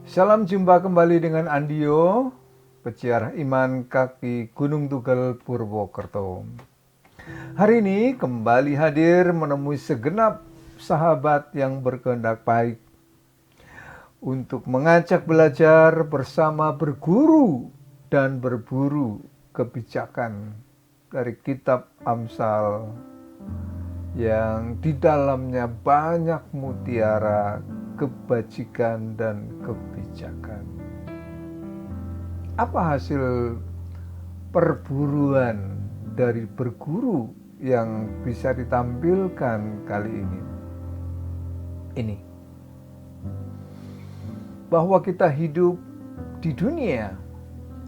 Salam jumpa kembali dengan Andio, peziarah iman kaki Gunung Tugel Purwokerto. Hari ini kembali hadir menemui segenap sahabat yang berkehendak baik untuk mengajak belajar bersama berguru dan berburu kebijakan dari kitab Amsal yang di dalamnya banyak mutiara kebajikan dan kebijakan. Apa hasil perburuan dari berguru yang bisa ditampilkan kali ini? Ini, bahwa kita hidup di dunia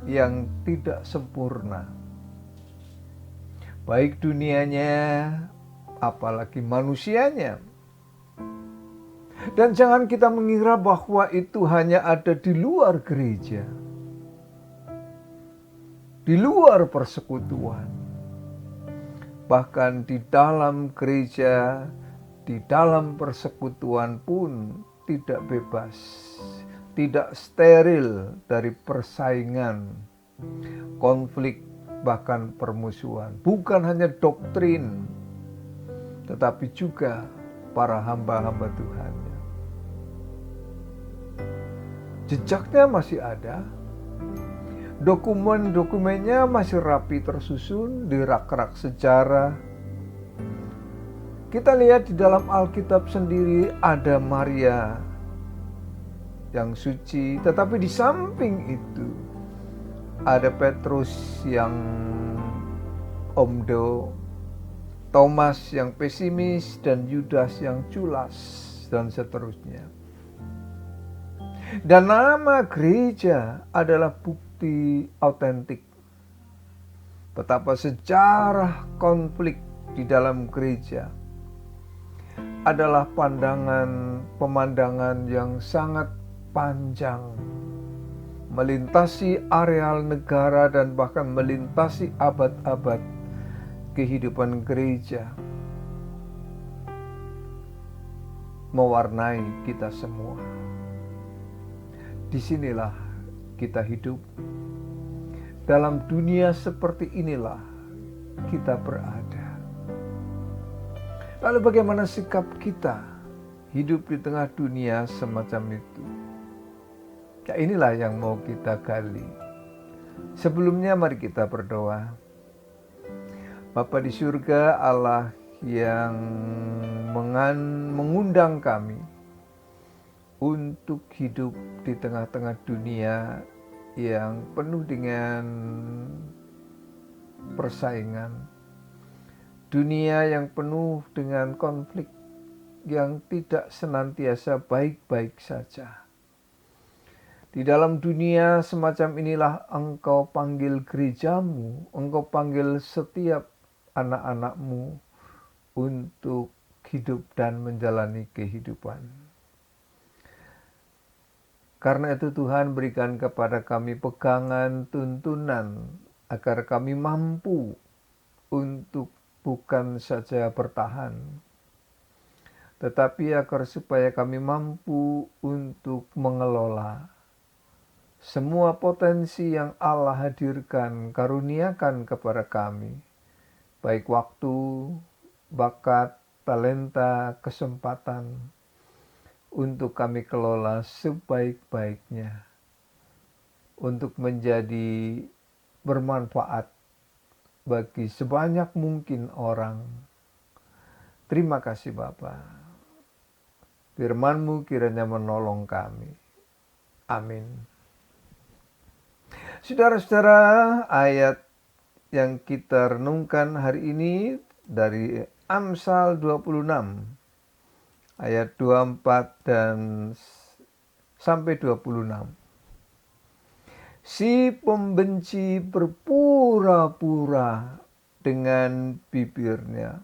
yang tidak sempurna. Baik dunianya, apalagi manusianya. Dan jangan kita mengira bahwa itu hanya ada di luar gereja, di luar persekutuan. Bahkan di dalam gereja, di dalam persekutuan pun tidak bebas, tidak steril dari persaingan, konflik, bahkan permusuhan. Bukan hanya doktrin, tetapi juga para hamba-hamba Tuhannya. Jejaknya masih ada, dokumen-dokumennya masih rapi tersusun di rak-rak sejarah. Kita lihat di dalam Alkitab sendiri ada Maria yang suci, tetapi di samping itu ada Petrus yang omdo, Thomas yang pesimis, dan Yudas yang culas, dan seterusnya. Dan nama gereja adalah bukti autentik betapa sejarah konflik di dalam gereja adalah pemandangan yang sangat panjang, melintasi areal negara dan bahkan melintasi abad-abad kehidupan gereja, mewarnai kita semua. Disinilah kita hidup. Dalam dunia seperti inilah kita berada. Lalu bagaimana sikap kita hidup di tengah dunia semacam itu? Ya, inilah yang mau kita gali. Sebelumnya mari kita berdoa. Bapa di surga, Allah yang mengundang kami untuk hidup di tengah-tengah dunia yang penuh dengan persaingan, dunia yang penuh dengan konflik yang tidak senantiasa baik-baik saja. Di dalam dunia semacam inilah Engkau panggil gerejamu, Engkau panggil setiap anak-anakmu untuk hidup dan menjalani kehidupan. Karena itu Tuhan, berikan kepada kami pegangan tuntunan agar kami mampu untuk bukan saja bertahan, tetapi agar supaya kami mampu untuk mengelola semua potensi yang Allah hadirkan, karuniakan kepada kami, baik waktu, bakat, talenta, kesempatan, untuk kami kelola sebaik-baiknya, untuk menjadi bermanfaat bagi sebanyak mungkin orang. Terima kasih Bapa. Firman-Mu kiranya menolong kami. Amin. Saudara-saudara, ayat yang kita renungkan hari ini dari Amsal 26. Ayat 24 dan sampai 26. Si pembenci berpura-pura dengan bibirnya,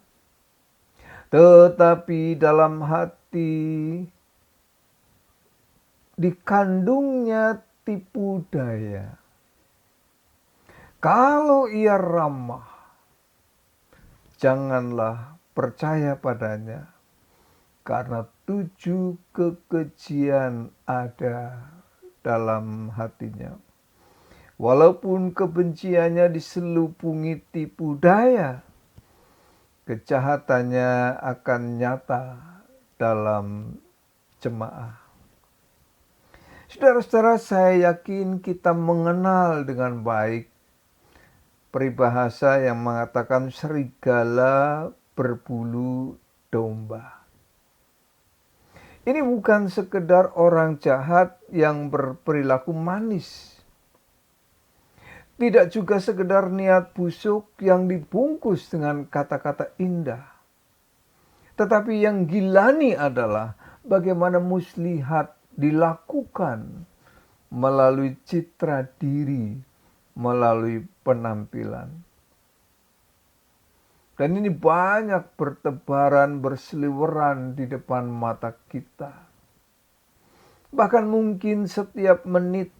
tetapi dalam hati dikandungnya tipu daya. Kalau ia ramah, janganlah percaya padanya, karena 7 kekejian ada dalam hatinya. Walaupun kebenciannya diselubungi tipu daya, kejahatannya akan nyata dalam jemaah. Saudara-saudara, saya yakin kita mengenal dengan baik peribahasa yang mengatakan serigala berbulu domba. Ini bukan sekedar orang jahat yang berperilaku manis. Tidak juga sekedar niat busuk yang dibungkus dengan kata-kata indah. Tetapi yang gilani adalah bagaimana muslihat dilakukan melalui citra diri, melalui penampilan. Dan ini banyak bertebaran, berseliweran di depan mata kita. Bahkan mungkin setiap menit.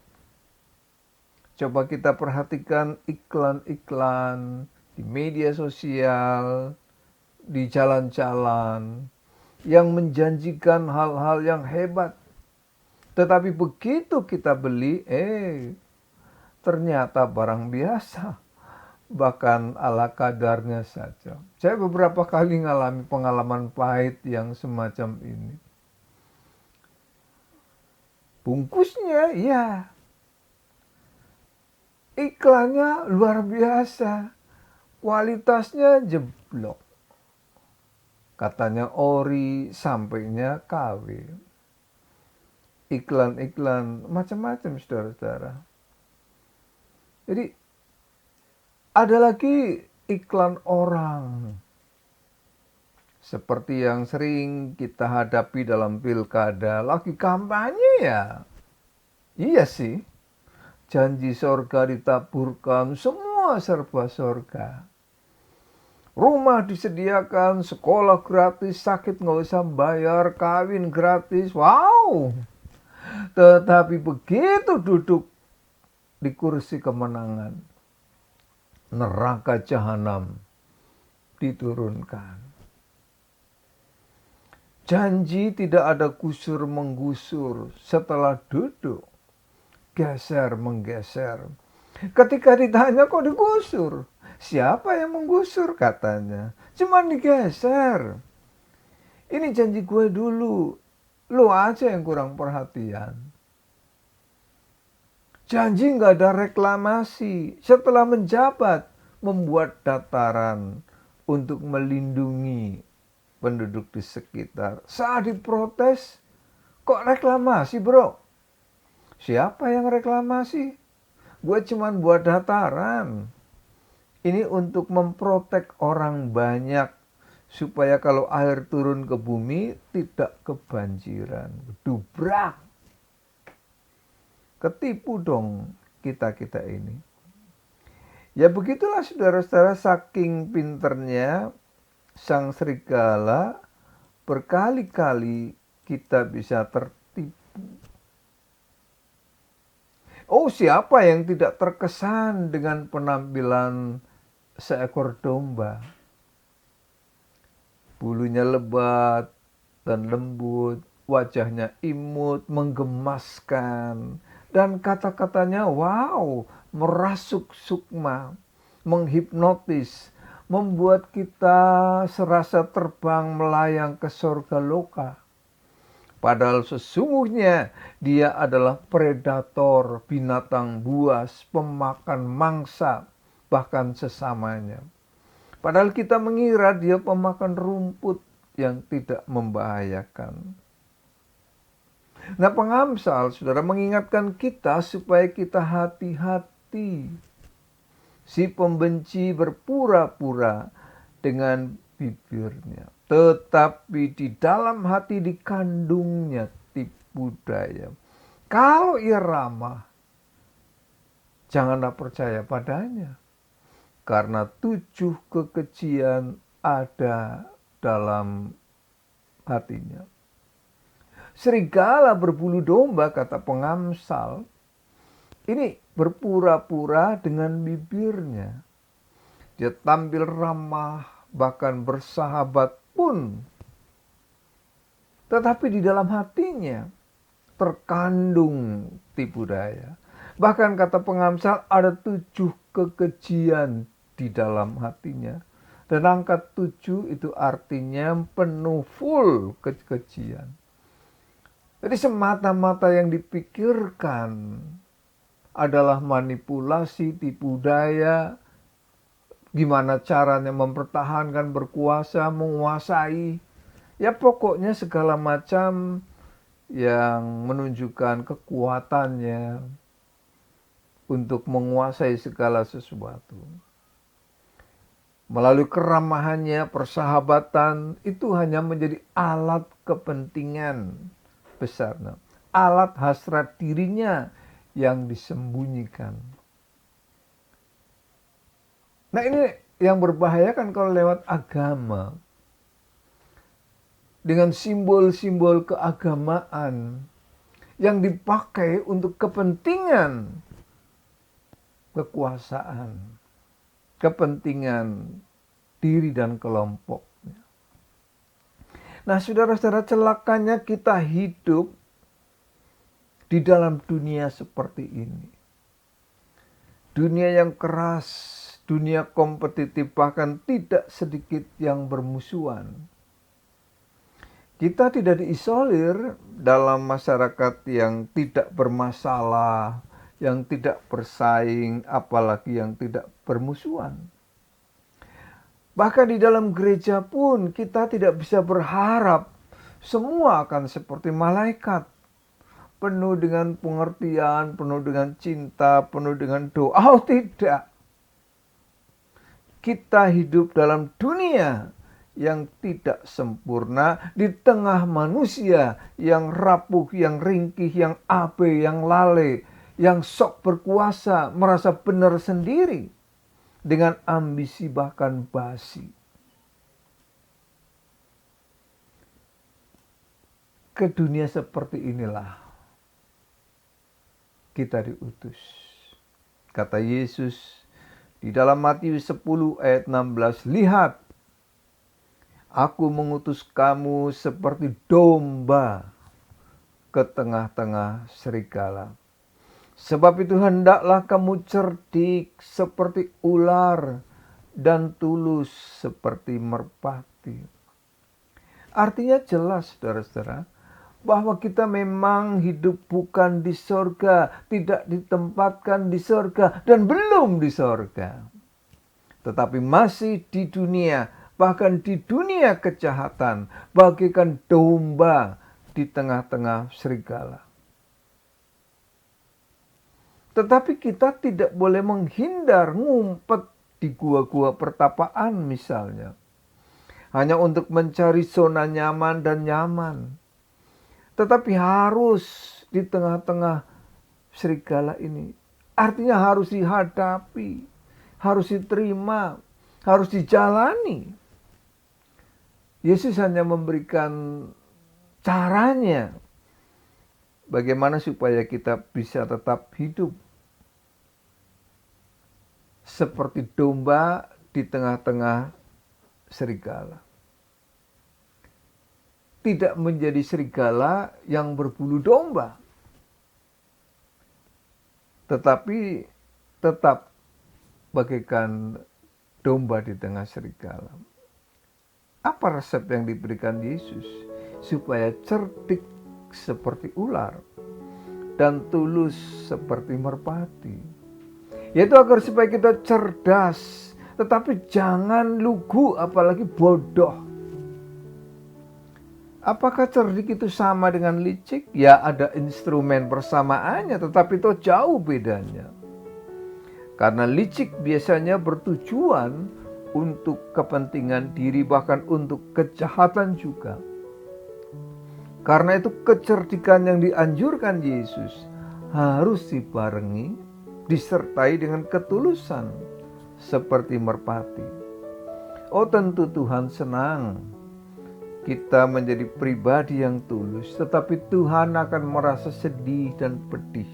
Coba kita perhatikan iklan-iklan di media sosial, di jalan-jalan, yang menjanjikan hal-hal yang hebat. Tetapi begitu kita beli, ternyata barang biasa. Bahkan ala kadarnya saja. Saya beberapa kali mengalami pengalaman pahit yang semacam ini. Bungkusnya, ya. Iklannya luar biasa. Kualitasnya jeblok. Katanya ori, sampainya KW. Iklan-iklan macam-macam, saudara-saudara. Jadi ada lagi iklan orang. Seperti yang sering kita hadapi dalam pilkada. Lagi kampanye ya. Iya sih. Janji sorga ditaburkan, semua serba sorga. Rumah disediakan, sekolah gratis, sakit nggak usah bayar, kawin gratis. Wow! Tetapi begitu duduk di kursi kemenangan, neraka jahanam diturunkan. Janji tidak ada gusur menggusur setelah duduk. Geser menggeser. Ketika ditanya kok digusur? Siapa yang menggusur katanya? Cuman digeser. Ini janji gue dulu. Lu aja yang kurang perhatian. Janji gak ada reklamasi. Setelah menjabat, membuat dataran untuk melindungi penduduk di sekitar. Saat diprotes, kok reklamasi bro? Siapa yang reklamasi? Gue cuman buat dataran. Ini untuk memprotek orang banyak. Supaya kalau air turun ke bumi tidak kebanjiran. Dubrak. Ketipu dong kita-kita ini. Ya begitulah saudara-saudara, saking pinternya sang serigala, berkali-kali kita bisa tertipu. Oh, siapa yang tidak terkesan dengan penampilan seekor domba? Bulunya lebat dan lembut, wajahnya imut, menggemaskan. Dan kata-katanya wow, merasuk sukma, menghipnotis, membuat kita serasa terbang melayang ke surga loka. Padahal sesungguhnya dia adalah predator, binatang buas, pemakan mangsa, bahkan sesamanya. Padahal kita mengira dia pemakan rumput yang tidak membahayakan. Nah, pengamsal, saudara, mengingatkan kita supaya kita hati-hati. Si pembenci berpura-pura dengan bibirnya, tetapi di dalam hati dikandungnya tipu daya. Kalau ia ramah, janganlah percaya padanya, karena 7 kekejian ada dalam hatinya. Serigala berbulu domba, kata pengamsal, ini berpura-pura dengan bibirnya. Dia tampil ramah, bahkan bersahabat pun. Tetapi di dalam hatinya terkandung tipu daya. Bahkan kata pengamsal ada 7 kekejian di dalam hatinya. Dan angka 7 itu artinya penuh full kekejian. Jadi semata-mata yang dipikirkan adalah manipulasi, tipu daya, gimana caranya mempertahankan, berkuasa, menguasai. Ya pokoknya segala macam yang menunjukkan kekuatannya untuk menguasai segala sesuatu. Melalui keramahannya, persahabatan, itu hanya menjadi alat kepentingan besar. Alat hasrat dirinya yang disembunyikan. Nah ini yang berbahaya kan kalau lewat agama. Dengan simbol-simbol keagamaan yang dipakai untuk kepentingan kekuasaan, kepentingan diri dan kelompok. Nah saudara-saudara, celakanya kita hidup di dalam dunia seperti ini. Dunia yang keras, dunia kompetitif, bahkan tidak sedikit yang bermusuhan. Kita tidak diisolir dalam masyarakat yang tidak bermasalah, yang tidak bersaing, apalagi yang tidak bermusuhan. Bahkan di dalam gereja pun kita tidak bisa berharap semua akan seperti malaikat. Penuh dengan pengertian, penuh dengan cinta, penuh dengan doa. Oh tidak. Kita hidup dalam dunia yang tidak sempurna, di tengah manusia yang rapuh, yang ringkih, yang abe, yang lale, yang sok berkuasa, merasa benar sendiri, dengan ambisi bahkan basi. Ke dunia seperti inilah kita diutus. Kata Yesus di dalam Matius 10 ayat 16, lihat, aku mengutus kamu seperti domba ke tengah-tengah serigala. Sebab itu hendaklah kamu cerdik seperti ular dan tulus seperti merpati. Artinya jelas saudara-saudara, bahwa kita memang hidup bukan di sorga, tidak ditempatkan di sorga, dan belum di sorga. Tetapi masih di dunia, bahkan di dunia kejahatan, bagaikan domba di tengah-tengah serigala. Tetapi kita tidak boleh menghindar, ngumpet di gua-gua pertapaan misalnya. Hanya untuk mencari zona nyaman dan nyaman. Tetapi harus di tengah-tengah serigala ini. Artinya harus dihadapi, harus diterima, harus dijalani. Yesus hanya memberikan caranya. Bagaimana supaya kita bisa tetap hidup seperti domba di tengah-tengah serigala. Tidak menjadi serigala yang berbulu domba, tetapi tetap bagaikan domba di tengah serigala. Apa resep yang diberikan Yesus? Supaya cerdik seperti ular dan tulus seperti merpati. Yaitu agar supaya kita cerdas, tetapi jangan lugu, apalagi bodoh. Apakah cerdik itu sama dengan licik? Ya ada instrumen persamaannya, tetapi itu jauh bedanya. Karena licik biasanya bertujuan untuk kepentingan diri, bahkan untuk kejahatan juga. Karena itu kecerdikan yang dianjurkan Yesus harus dibarengi, disertai dengan ketulusan seperti merpati. Oh tentu Tuhan senang kita menjadi pribadi yang tulus, tetapi Tuhan akan merasa sedih dan pedih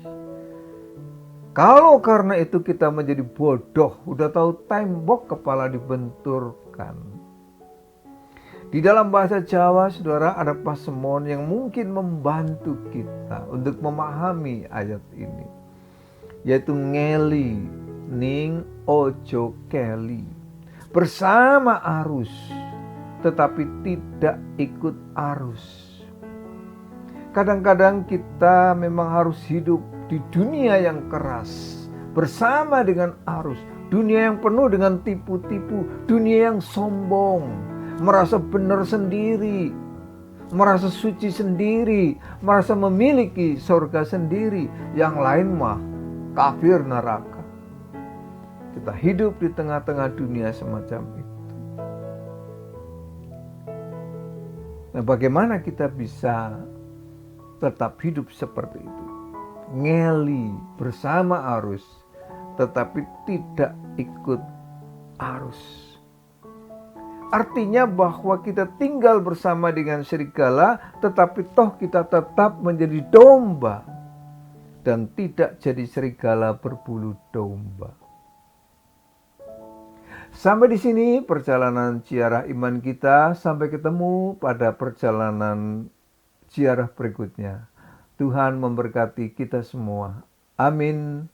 kalau karena itu kita menjadi bodoh, udah tahu tembok kepala dibenturkan. Di dalam bahasa Jawa, saudara, ada pasemon yang mungkin membantu kita untuk memahami ayat ini, yaitu ngeli ning ojo keli, bersama arus tetapi tidak ikut arus. Kadang-kadang kita memang harus hidup di dunia yang keras, bersama dengan arus, dunia yang penuh dengan tipu-tipu, dunia yang sombong, merasa benar sendiri, merasa suci sendiri, merasa memiliki surga sendiri, yang lain mah kafir neraka. Kita hidup di tengah-tengah dunia semacam itu. Nah, bagaimana kita bisa tetap hidup seperti itu? Ngeli bersama arus, tetapi tidak ikut arus. Artinya bahwa kita tinggal bersama dengan serigala, tetapi toh kita tetap menjadi domba dan tidak jadi serigala berbulu domba. Sampai di sini perjalanan ziarah iman kita. Sampai ketemu pada perjalanan ziarah berikutnya. Tuhan memberkati kita semua. Amin.